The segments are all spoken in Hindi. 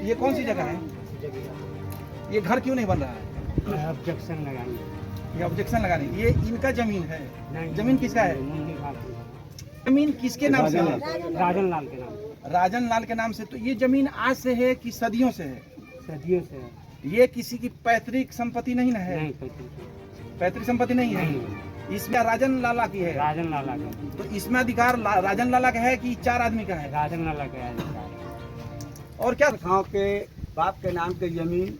ये कौन सी जगह है? ये घर क्यों नहीं बन रहा है? ऑब्जेक्शन लगाएंगे। ये ऑब्जेक्शन लगाने, ये इनका जमीन है। नहीं, जमीन किसका है? मुन्नी भाग की। जमीन किसके नाम से है? राजन लाल के नाम। राजन लाल के नाम से। तो ये जमीन आज से है कि सदियों से है? सदियों से है। ये किसी की पैतृक संपत्ति नहीं ना है? नहीं, पैतृक संपत्ति नहीं है। इसमें राजन लाला की है। राजन लाला का। तो इसमें अधिकार राजन लाला का है कि 4 आदमी का है? राजन लाला का है। और क्या गाँव के बाप के नाम की जमीन,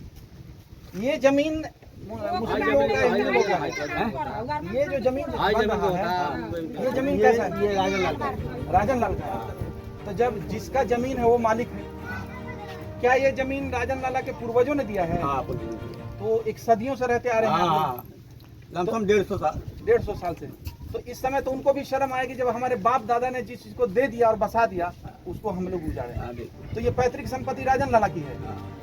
ये जमीन मुस्लिम लोगों का, हिंदू लोगों का है? ये जो जमीन बन रहा है, ये जमीन कैसा है? ये राजन लाल का। राजन लाल का है। तो जब जिसका जमीन है वो मालिक है, क्या ये जमीन राजन लाला के पूर्वजों ने दिया है? हाँ, तो एक सदियों से रहते आ रहे हैं आप लोग। लमसम 150 साल। 150 साल से। तो इस समय तो उनको भी शर्म आएगी जब हमारे बाप दादा ने जिस चीज को दे दिया और बसा दिया उसको हम लोग उजाड़े। तो ये पैतृक संपत्ति राजन लाला की है।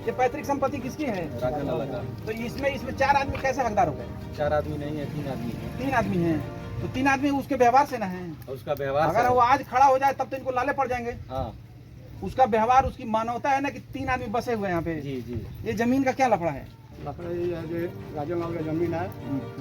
ये पैतृक संपत्ति किसकी है? राजन लाला का। तो इसमें 4 आदमी कैसे हकदार हो गए? 4 आदमी नहीं है, 3 आदमी है। 3 आदमी हैं। तो 3 आदमी उसके व्यवहार से ना है। उसका व्यवहार अगर वो आज खड़ा हो जाए तब तो इनको लाले पड़ जाएंगे। हाँ उसका व्यवहार, उसकी मानवता है ना कि 3 आदमी बसे हुए हैं यहाँ पे। जी जी। ये जमीन का क्या लफड़ा है? राजन लाल का जमीन है।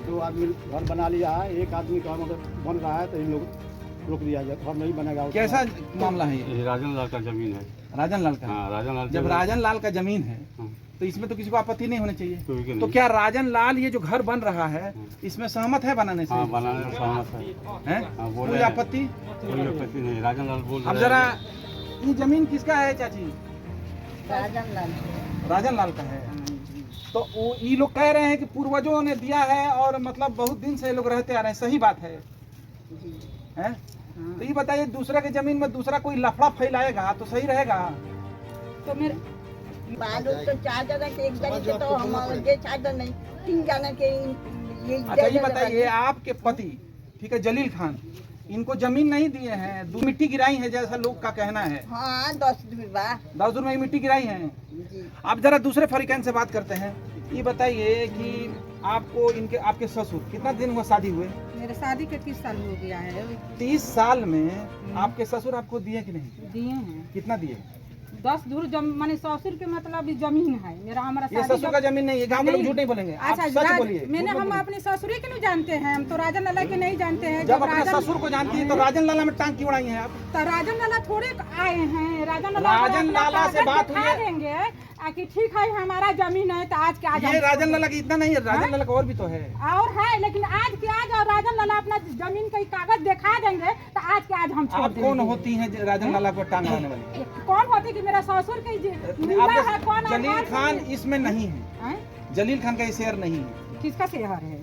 2 आदमी घर बना लिया है, 1 आदमी का मतलब बन रहा है तो इन लोग रोक दिया जाए, घर नहीं बनेगा। कैसा मामला है ये? राजन लाल का जमीन है। राजन लाल का? हाँ, राजन लाल। जब राजन लाल का जमीन है हाँ। तो इसमें तो किसी को आपत्ति नहीं होनी चाहिए। कोई के तो नहीं। क्या राजन लाल ये जो घर बन रहा है इसमें सहमत है बनाने से? हाँ, बनाने में सहमत है। हैं? हाँ, बोले कोई हैं। आपत्ति? कोई आपत्ति नहीं। राजन लाल बोल अब रहे जरा हैं। ये जमीन किसका है चाची? राजन लाल। राजन लाल का है। तो ये लोग कह रहे हैं कि पूर्वजों ने दिया है और मतलब बहुत दिन से ये लोग रहते आ रहे हैं, सही बात है? हैं? तो ये बताइए, दूसरे के जमीन में दूसरा कोई लफड़ा फैलाएगा तो सही रहेगा? तो मेरे बाल तो 4 जगह के, एक जगह के तो हम ये 4 जन नहीं, 3 जगह के ये। अच्छा ये बताइए, आपके पति ठीक है जलील खान, इनको जमीन नहीं दिए हैं, मिट्टी गिराई है जैसा लोग का कहना है। हाँ 10 दूर 10 दूर में मिट्टी गिराई है। आप जरा दूसरे फरीकैन से बात करते हैं। ये बताइए कि आपको इनके आपके ससुर कितना दिन हुआ शादी हुए? मेरे शादी के 30 साल हो गया है। 30 साल में आपके ससुर आपको दिए कि नहीं? दिए हैं। कितना दिए? 10 धूर माने ससुर के मतलब जमीन है मेरा। हमारा ये ससुर का जमीन नहीं है, गाँव के लोग झूठ नहीं बोलेंगे। आप अच्छा सच बोलिए। मैंने हम अपने ससुरी के नहीं जानते हैं, हम तो राजन लाला के नहीं जानते हैं। जब अपने ससुर को जानती है तो राजन लाला में टांग क्यों उड़ाई हैं आप? तो राजन लाला थोड़े आए हैं। राजन लाला से बात हुई है। देंगे कि ठीक है हमारा जमीन है तो आज के आज ये राजन लाला की इतना नहीं है, राजन लाला का और भी तो है। और है, लेकिन आज के आज और राजन लाला अपना जमीन का कागज दिखा देंगे तो आज के आज हम छोड़ आप देंगे। कौन होती हैं राजन लाला को टांग अड़ाने वाली? कौन होती कि मेरा ससुर के नीला है, कौन जलील खान इसमें नहीं है। हैं? जलील खान का ये शेयर नहीं है। किसका शेयर है?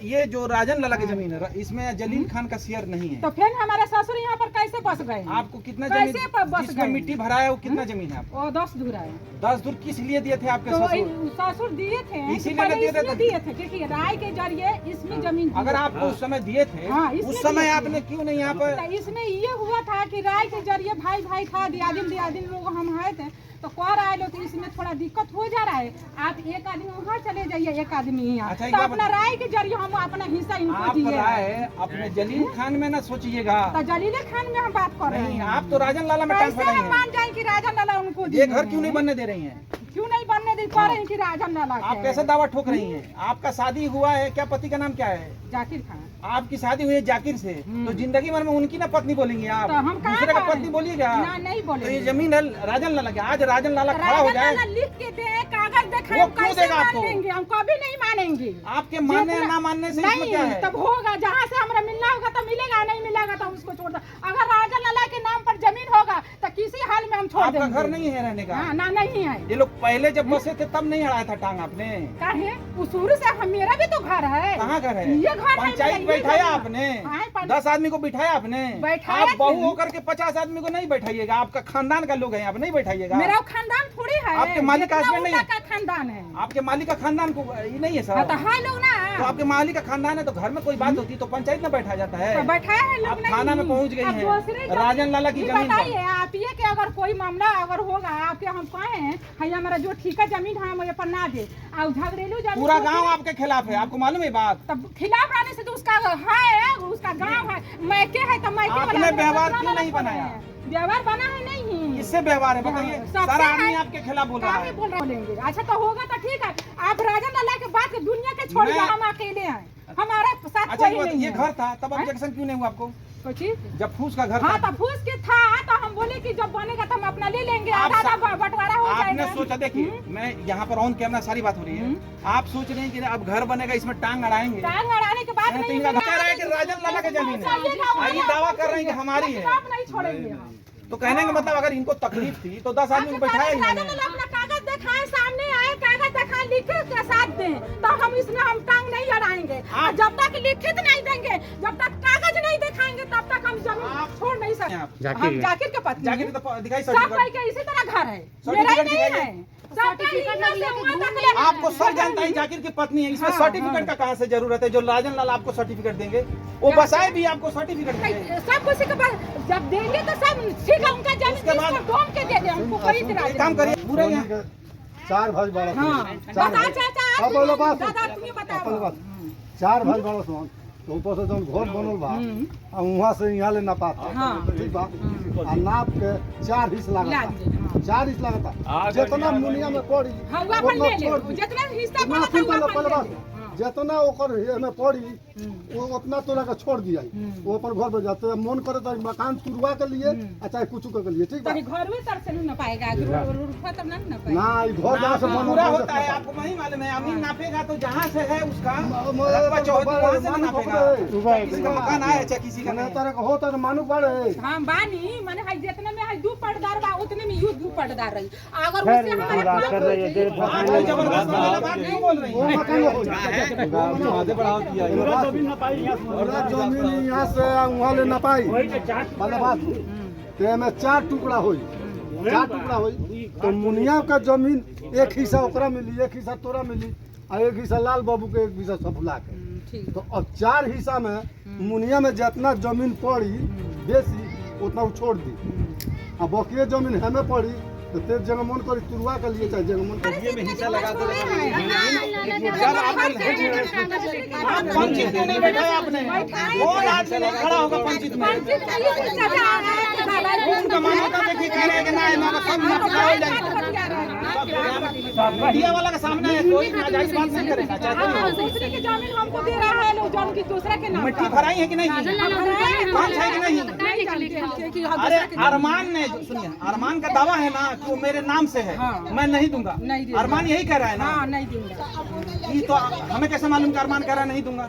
ये जो राजन लाला की जमीन है इसमें जलील खान का शेयर नहीं है। तो फिर हमारे ससुर यहाँ पर कैसे बस गए? आपको कितना कैसे जमीन बस जिसमें गए? मिट्टी भरा है वो कितना जमीन है आपको? वो 10 धूर है। 10 दूर किस लिए दिए थे आपके तो ससुर? ससुर दिए थे, इसीलिए पहले दिए थे इसमें तो- दिए थे क्योंकि राय के जरिए इसमें जमीन दी अगर है। आपको उस समय दिए थे हाँ, इसमें उस समय दिए थे। आपने क्यों नहीं यहाँ पर? तो इसमें ये हुआ था कि राय के जरिए भाई भाई था, दियादिन लोग हम है थे तो कर आए लोग, तो इसमें थोड़ा दिक्कत हो जा रहा है। आप एक आदमी वहाँ चले जाइए, एक आदमी यहाँ। अच्छा, तो अपना राय के जरिए हम अपना हिस्सा इनको आप दिए। राय अपने जलील खान में ना सोचिएगा। तो जलीले खान में हम बात कर रहे नहीं, हैं। आप तो राजन लाला में टांग कैसे फैलाई हम हैं। मान जाए कि राजन लाला उनको ये दिए घर क्यों नहीं हैं? बनने दे रही हैं? क्यों नहीं बनने दे पा रहे हैं कि राजन लाला आप के? कैसे दावा ठोक रही हैं? आपका शादी हुआ है क्या? पति का नाम क्या है? जाकिर खान। आपकी शादी हुई है जाकिर से, तो जिंदगी भर में उनकी ना पत्नी बोलेंगे आप? तो हम कहाँ दूसरे का बोलेंगे? पत्नी बोलिएगा? ना नहीं तो ये बोलेंगे। जमीन है राजन लाला की। आज राजन लाला खड़ा हो राजन जाए, लाला लिख के दे, कागज दिखाए, वो हम क्यों कैसे देगा मान आपको? लेंगे? हम कभी नहीं मानेंगे। आपके मानने ना मानने से इसमें क्या नहीं, है? तब होगा जहाँ से हमारा मिलना होगा तो मिलेगा, नहीं मिलेगा तो उसको छोड़ दो। अगर राजन लाला के नाम पर जमीन होगा तो किसी हाल में हम छोड़ आपका देंगे। घर नहीं है रहने का? हाँ, ना नहीं है। ये लोग पहले जब बसे थे तब नहीं अड़ाया था टांग आपने? काहे? वो शुरू से मेरा भी तो घर है। कहाँ घर है? ये घर है पंचायत मेरा, ये बैठाया घर है। आपने? हाँ, 10 आदमी को बिठाया आपने? बैठाया आप बहू थे। होकर के 50 आदमी को नहीं बैठाइएगा। आपका खानदान का लोग है, आप नहीं बैठाइएगा। मेरा खानदान थोड़ी है। आपके मालिक का जितना हस्बैंड नहीं उनका का खानदान है। आपके मालिक का खानदान को ये नहीं है हाँ, सर? तो है लोग ना। तो आपके मालिक का खानदान है तो घर में कोई बात होती है तो पंचायत में बैठा जाता है। तो बैठाया है लोग आप नहीं। थाना में पहुंच गई अब हैं, दूसरे जगह- राजन लाला की ये जमीन पर। बताइए आप ये कि अगर कोई मामला अगर होगा आपके, हम कहे हैं है हमारा जो ठेका जमीन है हम ये पर ना दे, और झगड़ेलू जमीन पूरा तो गांव फिर- आपके खिलाफ है, आपको मालूम है बात? तब खिलाफ आने से तो उसका है, उसका गांव है, मैके है तो मैके आपने वाला व्यवहार दूसरा क्यों वाला नहीं कौन बनाया? है? व्यवहार बना है नहीं। किससे व्यवहार है बताइए? सबसे सारा आदमी है। आपके खिलाफ बोल रहा क्या है। ही बोलेंगे? अच्छा तो होगा तो ठीक है। आप राजन लाला के बाद दुनिया के छोड़ मैं- हम अकेले हैं, हमारे साथ अच्छा कोई नहीं ये है। घर था तब हैं? ऑब्जेक्शन क्यों नहीं हुआ आपको? कोई चीज? जब फूस का घर हाँ था तो फूस के था तो हम बोले कि जब बनेगा तो हम अपना ले लेंगे, आप आधा सा- आधा बंटवारा हो आपने जाएगा। सोचा, देखिए मैं यहाँ पर ऑन कैमरा सारी बात हो रही है, आप सोच रहे हैं कि अब घर बनेगा इसमें टांग अड़ाएंगे। टांग अड़ाने के बाद तो नहीं इनका मिलेगा। कह रहा है कि राजन लाला की जमीन है, और ये दावा कर रहे हैं कि हमारी है। आप नहीं छोड़ेंगे हम। तो कहने का मतलब अगर इनको तकलीफ थी तो 10 आदमी को बैठाया राजन इन्होंने। लाला अपना कागज दिखाए, सामने आए, कागज दिखाए, लिखे के साथ दें तो हम इसमें हम टांग नहीं अड़ाएंगे। और जब तक लिखित नहीं देंगे, जब तक कागज नहीं दिखाएंगे तब तक हम जमीन छोड़ नहीं सकते। हम जाकिर के पत्नी जाके तो दिखाई सब सर्टिफिकेट। भाई के इसी तरह घर है, मेरा ही नहीं है। सबका इतना से वहाँ तक ले- आपको सब जानता है जाकिर की पत्नी है, इसमें सर्टिफिकेट का कहाँ से जरूरत है? जो राजन लाल आपको सर्टिफिकेट देंगे वो बसाए भी आपको सर्टिफिकेट देंगे। सब कुछ के पास जब देंगे तो सब ठीक है, उनका जमीन उसके बाद- किसको डोम के दे दे, हमको कोई इतराज एक काम करिए पूरे यहाँ 4 भाई बड़ा हाँ चार बता भाई। चाचा, अब बोलो बात। दादा तुम्हें अपन बताओ। बात 4 भाई बड़ा सोन तो ऊपर से जब घर बनल बा आ वहाँ से यहाँ ले ना पाता हाँ। ठीक बा आ नाप के 4 हिस्सा लाग लागता दे, हाँ। 4 हिस्सा लागता जितना मुनिया में पड़ी हाँ वो अपन उतना ले ले, छोड़ दी। जितना हिस्सा ना पड़ा था फिर वो पहले अपन पहले ले बात ले। हाँ। जितना ओकर में पड़ी वो उतना तोरा के छोड़ दिया वो अपन घर में जाते हैं मन करे तो मकान तुरवा के लिए आ चाहे कुछ के लिए ठीक बा तभी घर में तर से नहीं न पाएगा, रुपा तब नहीं न पाएगा। ना ई घर जहाँ से बनल पूरा बा, होता है आपको नहीं मालूम है? अमीन नापेगा तो जहाँ से है उसका म- रकबा चौहद वहाँ से मानू नापेगा। पकड़े। किसी का मकान आया है चाहे किसी का कने नहीं। तरह का होता तो मानू पड़े हाँ बानी माने हाई जितने में हाई 2 पर्दार बा उतने में यू 2 पर्दार रही। अगर उससे हमारे पास आप कोई जबरदस्त वाला बात क्यों बोल रही वो हैं? मकान में हो जाए आधे बढ़ाओ किया पूरा जमीन यहाँ से वहाँ ले ना पाई मतलब बात ते में 4 टुकड़ा होई 4 टुकड़ा होई तो मुनिया का जमीन एक हिस्सा ओकरा मिली, एक हिस्सा तोरा मिली और एक हिस्सा लाल बाबू के, एक हिस्सा सफुला के। ठीक तो अब 4 हिस्सा में मुनिया में जितना जमीन पड़ी बेसी उतना वो छोड़ दी अब बाकी जमीन हमें पड़ी तो ते जगह मन करी तुरवा के लिए चाहे जगह मन करी में हिस्सा लगा दो जब आप पंचित क्यों नहीं बैठाया आपने? कौन आदमी नहीं खड़ा होगा पंचित में? उनका मान्यता देखिए कह रहे हैं कि ना हमारा सब नापा हो जाएगा। मीडिया वाला के सामने कोई नाजायज बात नहीं करेगा चाहे कोई हो। दूसरे की जमीन हमको दे रहा है लोग, जमीन की दूसरे के नाम मिट्टी भराई है कि नहीं? कौन है कि नहीं? अरे अरमान ने सुनिए, अरमान का दावा है ना कि वो मेरे नाम से है, मैं नहीं दूंगा। नहीं दूंगा। अरमान यही कह रहा है हाँ ना। नहीं दूंगा। ये तो हमें कैसे मालूम कि अरमान कह रहा है नहीं दूंगा?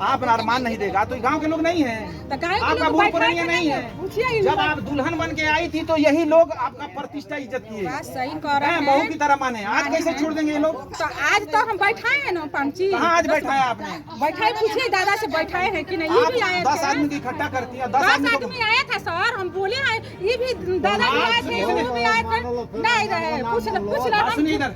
आप अरमान नहीं देगा तो गांव के लोग नहीं है, तो काहे के आपका लोग बूढ़ बैठा पुरानिया के नहीं है। पूछिए जब आप दुल्हन बन के आई थी तो यही लोग आपका प्रतिष्ठा इज्जत किए, बात सही कर रहे हैं, हैं। बहू की तरह माने। आज कैसे छोड़ देंगे ये लोग? तो आज तो हम बैठाए हैं ना पंची, कहाँ आज बैठाया आपने? बैठाए पूछिए दादा से बैठाए हैं कि नहीं। ये भी आए आप 10 थे, आदमी की इकट्ठा करती है, 10 10 आदमी को आदमी आया था सर, हम बोले हैं ये भी दादा भी आए थे, वो भी आए थे, नहीं रहे। पूछ बात सुनिए रहे इधर,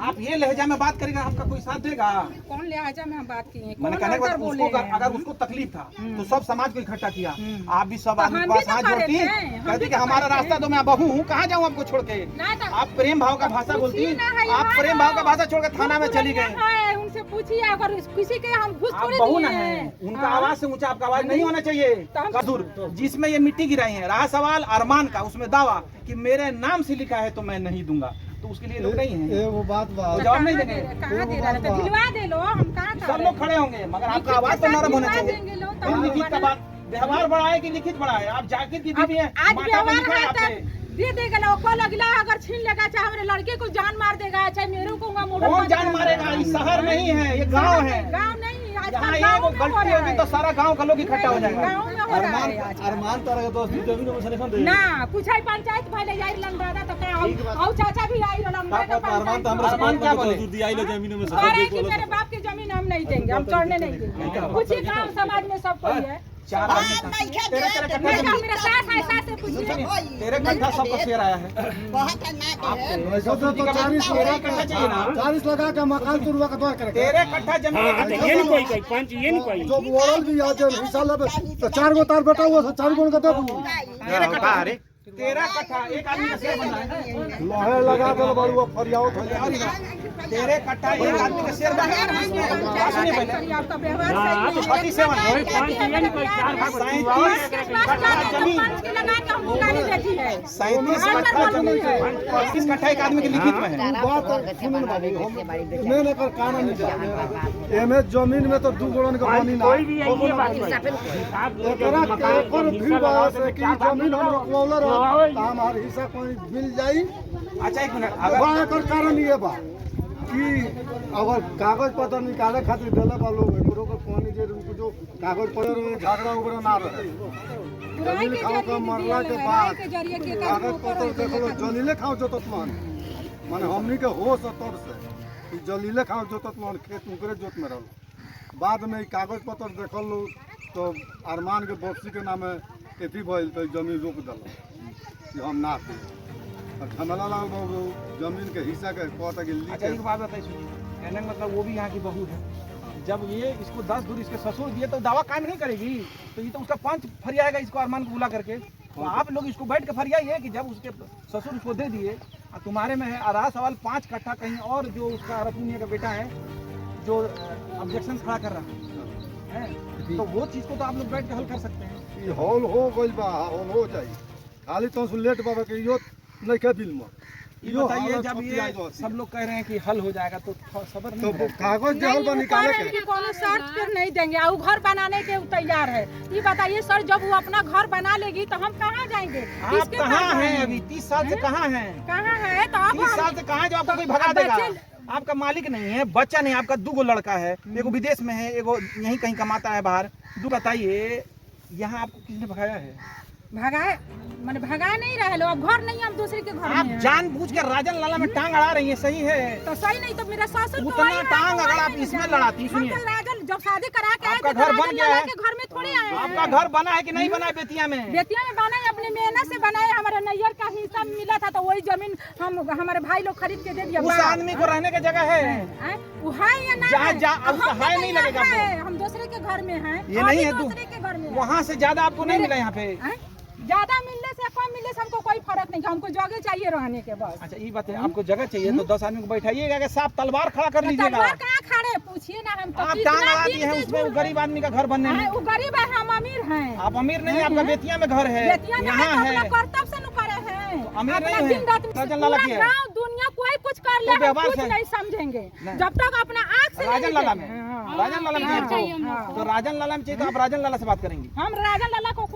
आप ये लहजा में बात करेगा आपका कोई साथ देगा? कौन लिहाजा में हम बात किए, मैंने कौन कहने के अंतर बाद बोले उसको हैं? अगर उसको तकलीफ था तो सब समाज को इकट्ठा किया, आप भी सब तो आदमी हम के पास भी तो हाथ खड़े जोड़ती, थे, हम कहती भी कि तो हमारा खड़े रास्ता थे। दो, मैं बहू हूँ, कहाँ जाऊँ आपको छोड़ के? नहीं तो आप प्रेम भाव का भाषा बोलती, पूछिए ना, है आप यहाँ प्रेम भाव का भाषा छोड़ के थाना में चली गई। है, उनसे पूछिए, अगर किसी के हम घुस आप थोड़ी बहू दिए न है, हैं। उनका हाँ। आवाज से ऊंचा आपका आवाज नहीं होना चाहिए। तो हम- कसूर जिसमें ये मिट्टी गिराई है, रहा सवाल अरमान का, उसमें दावा कि मेरे नाम से लिखा है तो मैं नहीं दूंगा, तो उसके लिए लोग नहीं है, वो बात बा तो जवाब नहीं कहाँ देंगे। दे रहे? कहाँ दे रहे? तो दिलवा दे लो, हम कहाँ कर सब रहे लोग हैं? खड़े होंगे मगर आपका लिखित आवाज के तो साथ नरम होना दिलवा चाहिए। देंगे लोग, तो हम हम लिखित का बात व्यवहार बड़ा है कि लिखित बड़ा है? आप जाकिर की बीवी है, आज माता व्यवहार लिखा है है आपसे। तो दे देगा लोग, कल अगला अगर छीन लेगा, चाहे हमारे लड़के को जान मार देगा, चाहे मेरे को मोटर कौन जान मारेगा? ये शहर नहीं है, ये गांव है। गाँव नहीं, जहाँ आजकल ये गाँव वो में हो गलती रहा होगी तो है। सारा गांव का लोग इकट्ठा हो जाएगा। गाँव में हो रहा है आजकल। अरमान तरह दोस्त जमीन में सलेक्शन दे ना पूछाई पंचायत भाई जाई लंडादा तो क्या और चाचा भी आई लंडादा अरमान तो पंचायत अरमान क्या बोले? दिया ही जमीन में कह रहे हैं कि मेरे बाप की जमीन हम नहीं देंगे, हम चढ़ने नहीं देंगे। कुछ ही गाँव समाज में सब कोई है। चार आदमी का तेरे तेरे कट्ठा मैं जमीन, मेरा सास है, सास से पूछिए। तेरे कट्ठा सबको शेयर आया है। वैसे तो 40 तेरे कट्ठा चाहिए ना, 40 लगा के मकान तुरवा के द्वार करे तेरे कट्ठा जमीन ये नहीं कोई पंच ये नहीं कोई जो बोरल भी आज हिस्सा लेबे तो 4 गो तार बेटा हुआ 4 गो का दे दूं तेरे कट्ठा 13 कट्ठा एक आदमी का शेयर बन रहा है। लहे लगा दल बड़ुआ फरियाओ और इधर 13 कट्ठा एक आदमी का शेयर बन रहा है। इसमें बात सुनिए पहले। आपका व्यवहार सही नहीं है। 47 कोई पॉइंट ये नहीं कोई चार भाग 37 कट्ठा जमीन, लगा के हमको गाली देती है। 37 कट्ठा जमीन है, 35 कट्ठा एक आदमी के लिखित में है। बात सुन बाबू हम मैं लेकर काना नहीं जाते एमे जमीन में तो दू गोड़न का पानी ना कोई भी है ये बात कोई एकरा एकर भी बात है कि जमीन हम रोकवाला रह हमार हिस्सा कोई मिल जाई। अच्छा एक मिनट, अगर बा एकर कारण ये बा कि अगर कागज पत्र निकाले खातिर देला बा लोग एकरो को पानी जे उनको जो कागज पत्र में झगड़ा उगड़ा ना रहे जमीन खाओ का मरला के बाद कागज पत्र देखो जलीले खाओ जो तत्मान माने हमनी के होश तब से कि जलीले खाओ जो तत्मान खेत उनकरे जोत में रहल बाद में कागज पत्र देखल लो तो अरमान के बक्सी के नामे एथी भइल तो जमीन रोक दल कि हम ना दे और झमेला लाल बाबू जमीन के हिस्सा के कहता कि अच्छा एक बात बताइए सुनिए, कहने का मतलब वो भी यहाँ की बहू है। जब ये इसको 10 दूर इसके ससुर दिए तो दावा कायम नहीं करेगी, तो ये तो उसका पंच फरियाएगा इसको अरमान को बुला करके। तो आप लोग इसको बैठ के फरियाइए कि जब उसके ससुर उसको दे दिए और तुम्हारे में है रहा सवाल 5 कट्ठा कहीं और जो उसका अरपुनिया का बेटा है जो ऑब्जेक्शन खड़ा कर रहा है, तो वो चीज़ को तो आप लोग बैठ के हल कर सकते हैं। ई हॉल हो गइल बा हॉल हो जाई खाली तो लेट बाबा के यो नहीं के बिल में ये बताइए जब ये सब लोग कह रहे हैं कि हल हो जाएगा तो सबर नहीं तो है। कागज देहल बा निकाले के कोनो शर्त पर नहीं देंगे और घर बनाने के तैयार है। ये बताइए सर, जब वो अपना घर बना लेगी तो हम कहाँ जाएंगे? आप किसके कहाँ पास हैं जाएंगे? अभी? 30 साल से कहाँ हैं? कहाँ है? तो अब 30 साल से कहाँ है जो आपको कोई भगा देगा? आपका मालिक नहीं है, बच्चा नहीं, आपका 2 लड़का है, एगो विदेश में है, एगो यहीं कहीं कमाता है बाहर। बताइए यहाँ आपको किसने भगाया है? भगाए मैंने भगा नहीं रहे लो, अब घर नहीं, हम दूसरे के घर आप में हैं। जानबूझ के राजन लाला में टांग अड़ा रही है, सही है? तो सही नहीं तो मेरा ससुर तो उतना वही है, टांग तो अगर वही आप नहीं इसमें जाएंगे। लड़ाती, हम सुनिए। तो राजन जब शादी करा के आए आपका थे तो घर बन राजन गया लाला है? के घर में थोड़ी आए हैं। आपका घर बना है कि नहीं बना है बेतिया में? बेतिया में बनाए, अपने मेहनत से बनाए। हमारे नैयर का हिस्सा मिला था तो वही जमीन हम हमारे भाई लोग खरीद के दे दिया। उस आदमी को रहने की जगह है? वो है या ना जा- है? जा- अब हम है तो नहीं यहाँ लगेगा है, हम दूसरे के घर में हैं। ये नहीं अभी है, दूसरे के घर में हैं। वहाँ से ज्यादा आपको नहीं मिला यहाँ पे? हैं? ज्यादा मिलने से कम मिलने से हमको कोई फर्क नहीं, हमको जगह चाहिए रहने के बस। अच्छा ये बात है, आपको जगह चाहिए तो 10 आदमी को बैठाइएगा कि साफ तलवार खड़ा कर लीजिएगा। तलवार कहाँ खड़े पूछिए ना, हम तो आप कितना टांग अड़ा दिन दिए हैं से उसमें, वो गरीब आदमी का घर बनने में। वो गरीब है, हम अमीर हैं। आप अमीर नहीं, आपका बेतिया में घर है, बेतिया में यहाँ है, है। अपना कर्तव्य से नु करे हैं। अमीर अपना नहीं है, दिन रात राजन लाला की है। पूरा गाँव दुनिया कोई कुछ कर तो ले, हम व्यवहार कुछ से- नहीं समझेंगे नहीं। जब तक अपना आँख से राजन नहीं लाला में, देखें। हाँ। राजन लाला में हाँ, चाहिए हाँ। आपको? तो राजन लाला में चाहिए तो आप राजन लाला से बात करेंगी। हम राजन लाला को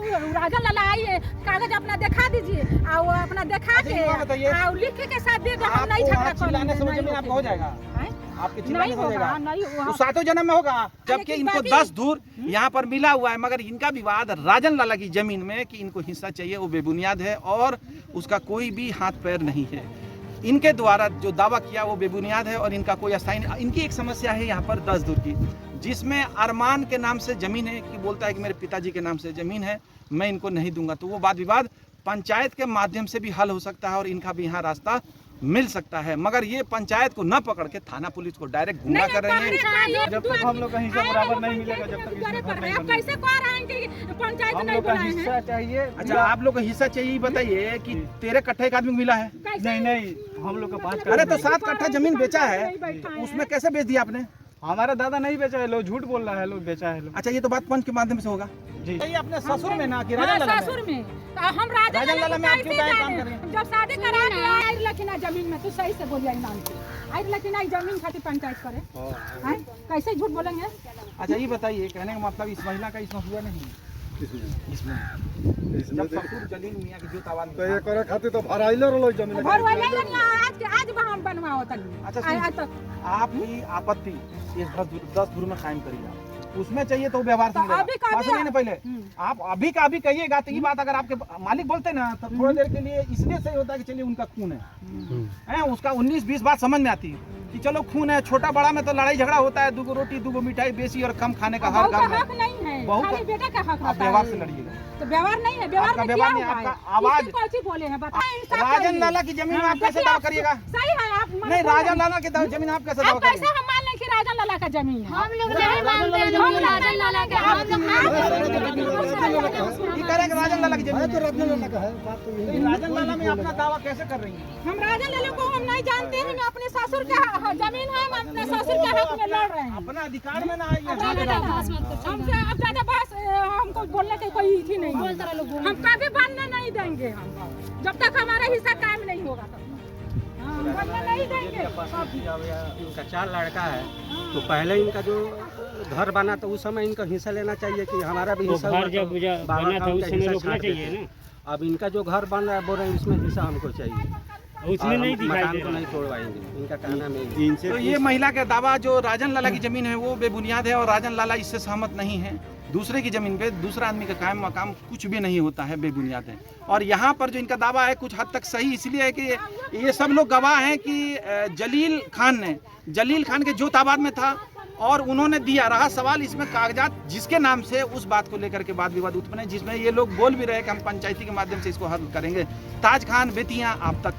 राजन लाला आइए, कागज अपना दिखा दीजिए और वो अपना दिखा अच्छा, ये बात बताइए। के और लिख के साथ दे दो, हम नहीं आपको झगड़ा वहाँ चिल्लाने से वो करेंगे, जमीन नहीं आपका हो जाएगा? हैं? आपके चिल्लाने नहीं से हो होगा, जाएगा? नहीं तो होगा। 7 जन्म में होगा, जबकि लेकिन इनको बाकी- 10 दूर यहाँ पर मिला हुआ है, मगर इनका विवाद राजन लाला की जमीन में कि इनको हिस्सा चाहिए वो बेबुनियाद है और उसका कोई भी हाथ पैर नहीं है। इनके द्वारा जो दावा किया वो बेबुनियाद है और इनका कोई अस्थायी नहीं। इनकी एक समस्या है यहाँ पर 10 दूर की, जिसमें अरमान के नाम से जमीन है कि बोलता है कि मेरे पिताजी के नाम से जमीन है, मैं इनको नहीं दूंगा। तो वो वाद विवाद पंचायत के माध्यम से भी हल हो सकता है और इनका भी यहाँ रास्ता मिल सकता है, मगर ये पंचायत को न पकड़ के थाना पुलिस को डायरेक्ट गुमराह कर रहे हैं। जब तक हम लोग का हिस्सा बराबर नहीं मिलेगा, जब तक इसमें घर नहीं बनेगा। कैसे कह रहे हैं कि पंचायत हम नहीं लोग का बुलाए हैं? हिस्सा चाहिए। अच्छा आप लोग को हिस्सा चाहिए, ये बताइए कि 13 कट्ठा एक आदमी को मिला है? कैसे? नहीं हम लोग का 5 अरे तो 7 कट्ठा जमीन बेचा है, उसमें कैसे बेच दिया आपने? हमारा दादा नहीं बेचा है, लोग झूठ बोल रहा है, लोग बेचा है लोग। अच्छा ये तो बात पंच के माध्यम से होगा जी। ये अपने ससुर में ना कि हाँ, राजन लाला में? ससुर में। तो हम राजन राजन लाला में आप क्यों कैसे क्या काम जाने? कर रहे हैं? जब शादी करा के आई लेकिन ना जमीन में, तू सही से बोलिए ईमान से, आई लेकिन आई जमीन खातिर पंचायत करे हैं? कैसे झूठ बोलेंगे? अच्छा ये बताइए, कहने का मतलब इस महिला का इसमें हुआ नहीं? इसमें जब ससुर जलील मियाँ की जोत आवाज तो ये करे खातिर तो भराइले रहलो जमीन घर वाले आज हम बनवाओ तनी। अच्छा, सुनिए। आज तक आपकी आपत्ति इस 10 दूर में कायम करिएगा, उसमें चाहिए तो व्यवहार तो समझेगा। अभी का बात अभी- सुनिए ना पहले, आप अभी का अभी कहिएगा तो ये बात अगर आपके मालिक बोलते ना तो थोड़ी देर के लिए इसलिए सही होता है कि चलिए उनका खून है, उसका 19-20 बात समझ में आती है कि चलो खून है, छोटा बड़ा में तो लड़ाई झगड़ा होता है, 2 रोटी 2 मिठाई बेसी और कम खाने का हर बहू घर का हक में। नहीं है, बहू का- खाली बेटा का हक आप रहता व्यवहार है। से लड़िएगा। तो व्यवहार नहीं है, व्यवहार आपका में क्या व्यवहार नहीं, हुआ है? आपका आवाज- किसने कौन सी बोले हैं बताइए, इंसाफ राजन करिए। लाला की जमीन में हाँ, आप कैसे देखिए, दावा आप करिएगा? सही है, आप नहीं, राजन लाला की जमीन आप कैसे दावा आप कैसे करिएगा? हम मान लेंगे हैं कि राजन लाला का जमीन है। हम लोग नहीं मानते हैं हम राजन लाला के। हम लोग ये कह रहे हैं कि राजन लाला की जमीन है तो है। राजन लाला का है, बात तो यही है। राजन लाला में अपना दावा कैसे कर रही हैं? हम राजन लाला को हम नहीं जानते हैं, हम अपने ससुर का जमीन है, हम अपने ससुर के हक में लड़ रहे हैं। अपना अधिकार में ना आइए। हमसे अब ज्यादा बस हमको बोलने की कोई ही नहीं है। हम कभी बनने नहीं देंगे, हम जब तक हमारा हिस्सा कायम नहीं होगा तब तक हम बनने नहीं देंगे। इनका 4 लड़का है, तो पहले इनका जो घर बना तो उस समय इनका हिस्सा लेना चाहिए कि हमारा भी हिस्सा घर जब बना था उस समय रोकना चाहिए ना। अब इनका जो घर बन रहा है बोल रहे हैं इसमें हिस्सा हमको चाहिए, उसमें नहीं दिखाई मकान दे को रहा। नहीं तोड़वाएंगे, इनका कहना में। तो ये महिला का दावा जो राजन लाला की जमीन है वो बेबुनियाद है और राजन लाला इससे सहमत नहीं है। दूसरे की जमीन पे दूसरा आदमी का कायम मकाम कुछ भी नहीं होता है, बेबुनियाद है। और यहाँ पर जो इनका दावा है कुछ हद तक सही इसलिए है कि ये सब लोग गवाह हैं कि जलील खान के जोताबाद में था और उन्होंने दिया। रहा सवाल इसमें कागजात जिसके नाम से उस बात को लेकर के वाद विवाद उत्पन्न है, जिसमें ये लोग बोल भी रहे कि हम पंचायती के माध्यम से इसको हल करेंगे। ताज खान बेतिया आप तक।